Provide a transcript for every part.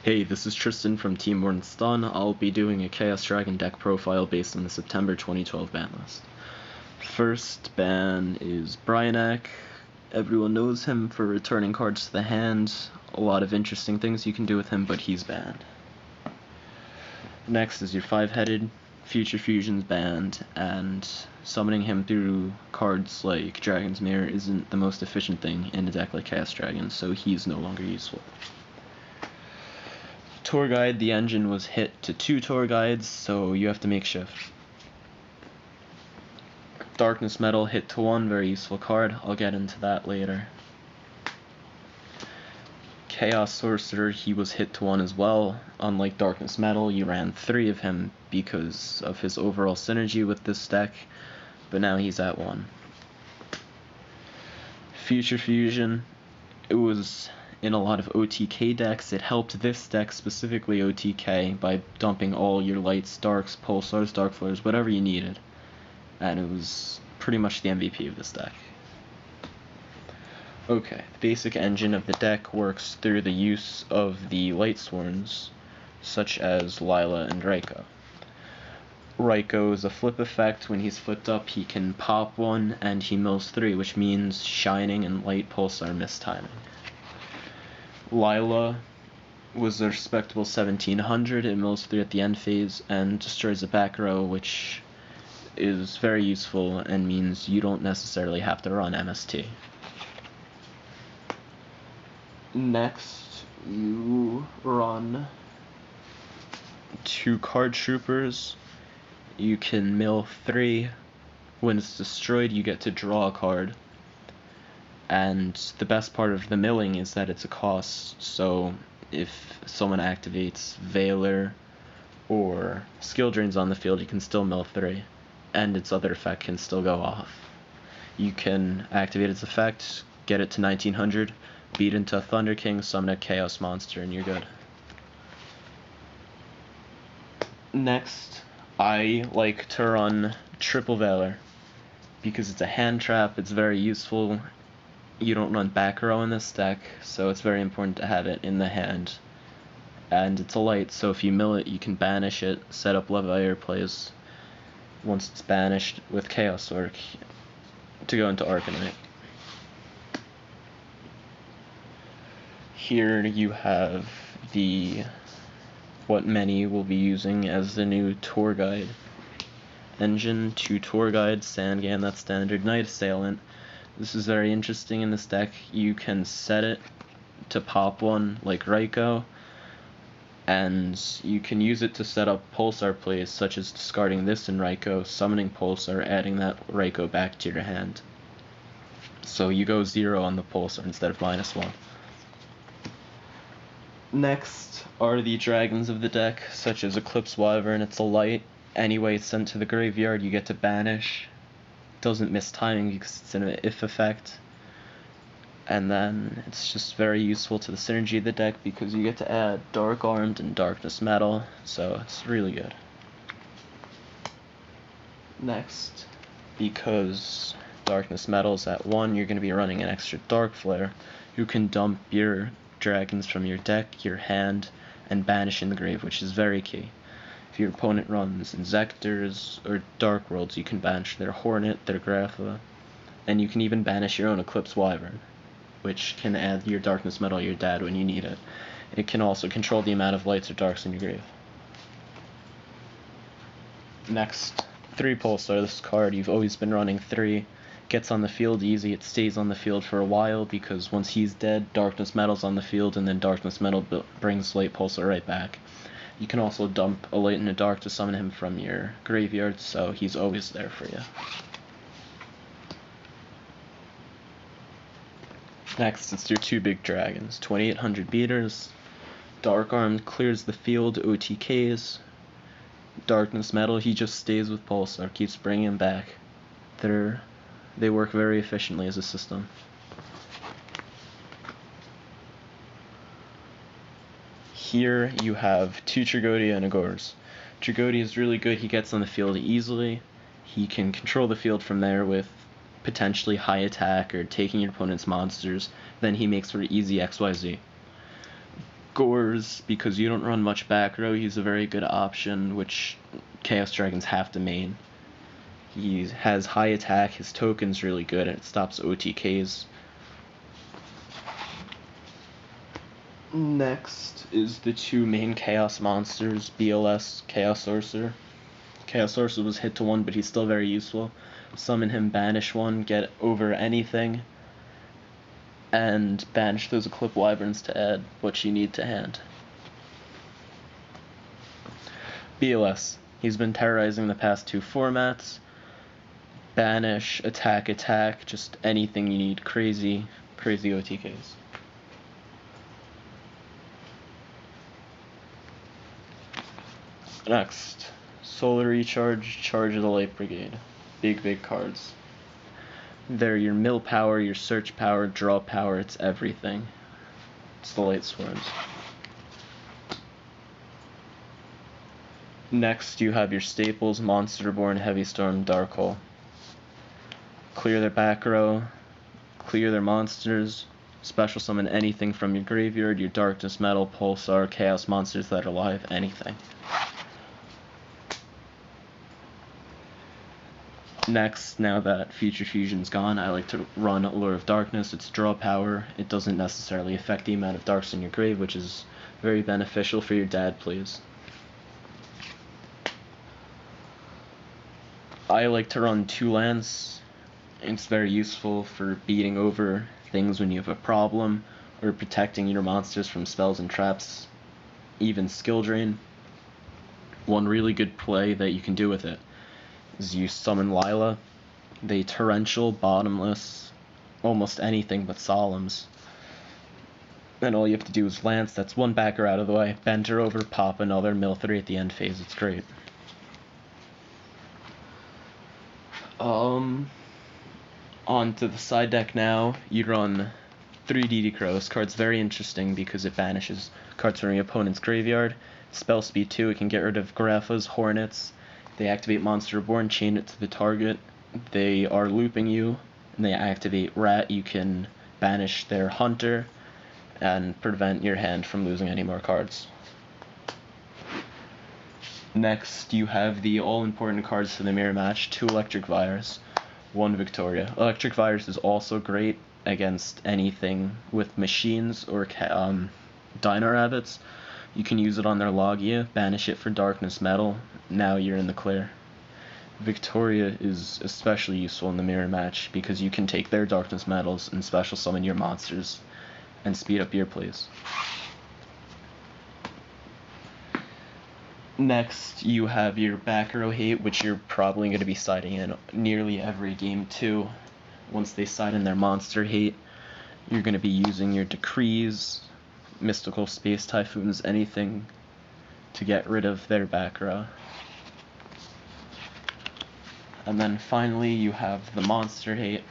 Hey, this is Tristan from Team Mordenstern. I'll be doing a Chaos Dragon deck profile based on the September 2012 ban list. First ban is Bryanak. Everyone knows him for returning cards to the hand. A lot of interesting things you can do with him, but he's banned. Next is your 5-headed. Future Fusion's banned, and summoning him through cards like Dragon's Mirror isn't the most efficient thing in a deck like Chaos Dragon, so he's no longer useful. Tour Guide, the engine was hit to 2 Tour Guides, so you have to make shift. Darkness Metal hit to 1, very useful card. I'll get into that later. Chaos Sorcerer, he was hit to 1 as well. Unlike Darkness Metal, you ran 3 of him because of his overall synergy with this deck, but now he's at 1. Future Fusion, it was in a lot of OTK decks. It helped this deck, specifically OTK, by dumping all your lights, darks, pulsars, dark flares, whatever you needed. And it was pretty much the MVP of this deck. Okay, the basic engine of the deck works through the use of the light sworns, such as Lila and Raiko. Raiko is a flip effect. When he's flipped up, he can pop 1 and he mills 3, which means Shining and Light Pulsar mistiming. Lila was a respectable 1700, it mills 3 at the end phase and destroys the back row, which is very useful and means you don't necessarily have to run MST. Next, you run 2 Card Troopers. You can mill 3. When it's destroyed, you get to draw a card. And the best part of the milling is that it's a cost, so if someone activates Veiler or Skill Drains on the field, you can still mill 3, and its other effect can still go off. You can activate its effect, get it to 1900, beat into a Thunder King, summon a Chaos Monster, and you're good. Next, I like to run Triple Veiler, because it's a hand trap, it's very useful. You don't run back row in this deck, so it's very important to have it in the hand. And it's a light, so if you mill it, you can banish it, set up Leviathan plays once it's banished with Chaos Orc to go into Arcanite. Here you have what many will be using as the new Tour Guide engine. 2 Tour Guides, Sandgan, that's standard, Night Assailant. This is very interesting in this deck. You can set it to pop 1 like Raiko, and you can use it to set up Pulsar plays, such as discarding this in Raiko, summoning Pulsar, adding that Raiko back to your hand. So you go 0 on the Pulsar instead of -1. Next are the dragons of the deck, such as Eclipse Wyvern. It's a light. Anyway, it's sent to the graveyard, you get to banish. Doesn't miss timing because it's an if effect, and then it's just very useful to the synergy of the deck because you get to add Dark Armed and Darkness Metal, so it's really good. Next, because Darkness Metal is at 1, you're going to be running an extra Dark Flare. You can dump your dragons from your deck, your hand, and banish in the grave, which is very key. If your opponent runs Inzectors or Dark Worlds, you can banish their Hornet, their Grapha, and you can even banish your own Eclipse Wyvern, which can add your Darkness Metal your dad when you need it. It can also control the amount of lights or darks in your grave. Next, 3 Pulsar. This card, you've always been running 3. Gets on the field easy, it stays on the field for a while because once he's dead, Darkness Metal's on the field, and then Darkness Metal brings Light Pulsar right back. You can also dump a Light and a Dark to summon him from your graveyard, so he's always there for you. Next, it's your 2 big dragons. 2800 beaters. Dark Armed clears the field, OTKs. Darkness Metal, he just stays with Pulsar, keeps bringing him back. They work very efficiently as a system. Here you have 2 Tragodia and Agors. Tragodia is really good, he gets on the field easily. He can control the field from there with potentially high attack or taking your opponent's monsters. Then he makes for easy XYZ. Gores, because you don't run much back row, he's a very good option, which Chaos Dragons have to main. He has high attack, his token's really good, and it stops OTKs. Next is the two main Chaos monsters, BLS, Chaos Sorcerer. Chaos Sorcerer was hit to 1, but he's still very useful. Summon him, banish 1, get over anything, and banish those Eclipse Wyverns to add what you need to hand. BLS. He's been terrorizing the past 2 formats. Banish, attack, attack, just anything you need. Crazy OTKs. Next, Solar Recharge, Charge of the Light Brigade. Big cards. They're your mill power, your search power, draw power, it's everything. It's the Light Swarms. Next, you have your staples, Monsterborn, Heavy Storm, Dark Hole. Clear their back row, clear their monsters, special summon anything from your graveyard, your Darkness Metal, Pulsar, Chaos monsters that are alive, anything. Next, now that Future Fusion's gone, I like to run Lure of Darkness. It's draw power. It doesn't necessarily affect the amount of darks in your grave, which is very beneficial for your dad plays. I like to run 2 lands. It's very useful for beating over things when you have a problem, or protecting your monsters from spells and traps, even skill drain. One really good play that you can do with it is you summon Lila. They torrential, bottomless, almost anything but Solemns. Then all you have to do is Lance, that's 1 backer out of the way, bend her over, pop another, mill 3 at the end phase, it's great. On to the side deck now, you run 3 DD Crow. This card's very interesting because it banishes cards from your opponent's graveyard. Spell speed 2, it can get rid of Graphas, Hornets. They activate Monster Reborn, chain it to the target. They are looping you, and they activate Rat. You can banish their Hunter and prevent your hand from losing any more cards. Next, you have the all-important cards for the mirror match, 2 Electric Virus, 1 Victoria. Electric Virus is also great against anything with machines or Dino Rabbits. You can use it on their Logia, banish it for Darkness Metal, now you're in the clear. Victoria is especially useful in the mirror match because you can take their Darkness Metals and special summon your monsters and speed up your plays. Next, you have your back row hate, which you're probably going to be siding in nearly every game too. Once they side in their monster hate, you're going to be using your Decrees, Mystical Space Typhoons, anything to get rid of their back row. And then finally, you have the monster hate.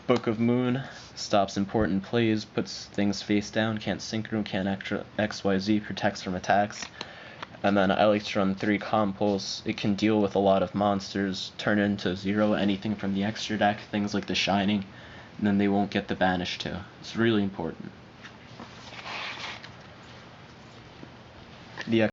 Book of Moon stops important plays, puts things face down, can't synchro, can't XYZ, protects from attacks. And then I like to run 3 Compulse. It can deal with a lot of monsters, turn into 0 anything from the extra deck, things like the Shining, and then they won't get the banish too. It's really important.